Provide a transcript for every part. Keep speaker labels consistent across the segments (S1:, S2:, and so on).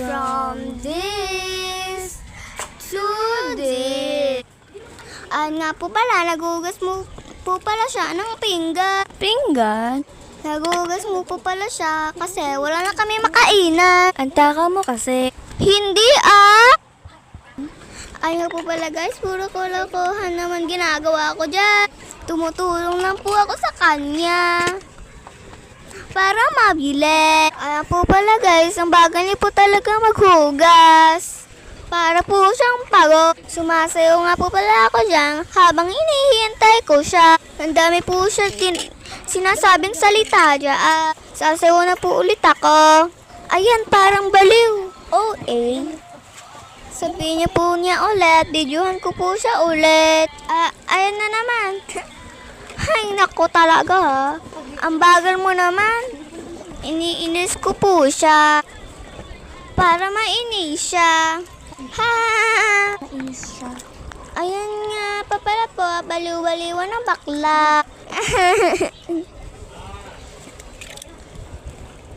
S1: From this to this. Nga po pala, nagugas mo po pala siya ng pinggan.
S2: Pinggan?
S1: Nagugas mo po pala siya kasi wala na kami makainan.
S2: Antaka mo kasi.
S1: Hindi Ayaw po pala guys, puro kolokohan naman ginagawa ko dyan. Tumutulong lang po ako sa kanya para mabili. Ayaw po pala guys, ang bagal niya po talaga maghugas. Para po siyang pagod. Sumasayaw nga po pala ako dyan habang inihintay ko siya. Ang dami po siya sinasabing salita dyan. Sasayaw na po ulit ako. Ayan, parang baliw. OA. Sabihin niya po niya ulit, videohan ko po siya ulit. Ayan na naman. Ay, naku talaga ha. Ang bagal mo naman. Iniinis ko po siya. Para mainis siya. Ha!
S2: Nais siya.
S1: Ayan nga pa pala po, baliw-baliwan ng bakla.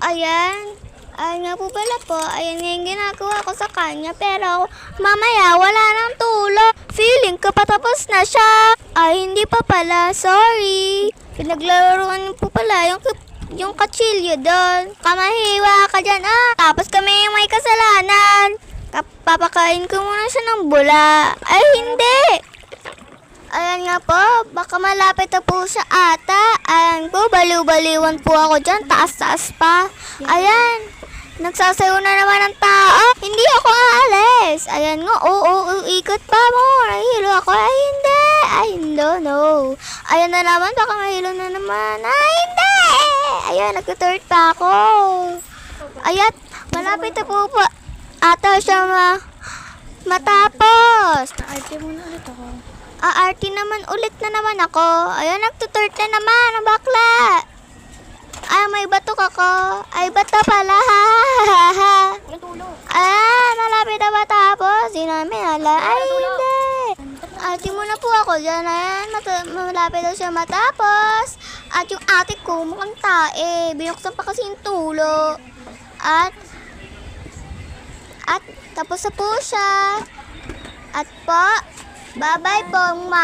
S1: Ayan. Ayan nga po pala po, ayan nga yung ginagawa ko sa kanya. Pero mamaya wala nang tulog. Feeling ko patapos na siya. Ay, hindi pa pala, sorry. Pinaglaruan po pala yung kachilyo doon. Kamahiwa ka dyan Tapos kami yung may kasalanan. Papakain ko muna siya ng bula. Ay, hindi. Ayan nga po, baka malapit na po siya ata. Ayan po, baliw-baliwan po ako dyan. Taas-taas pa. Ayan. Nagsasayaw na naman ng tao. Hindi ako aalis. Ayan nga, ikot pa mo. Nahihilo ako. Ay, hindi. Ay, no. Ayan na naman, baka mahilo na naman. Ay, hindi. Ayan, nag-third pa ako. Ayan, malapit na po ata siya matapos.
S2: Arte mo na ulit ako.
S1: Aarte naman ulit na naman ako. Ayan, nag-third na naman ang bakla. May batok ako. Ay, bato pala.
S2: Walang tulog.
S1: Malapit na matapos. Di namin ala. Ay, hindi. Ate muna po ako dyan. Ayan, malapit na siya matapos. At yung ate ko mukhang tae. Binuksan pa kasi yung tulo. At tapos na po siya. At po, bye-bye po, ma.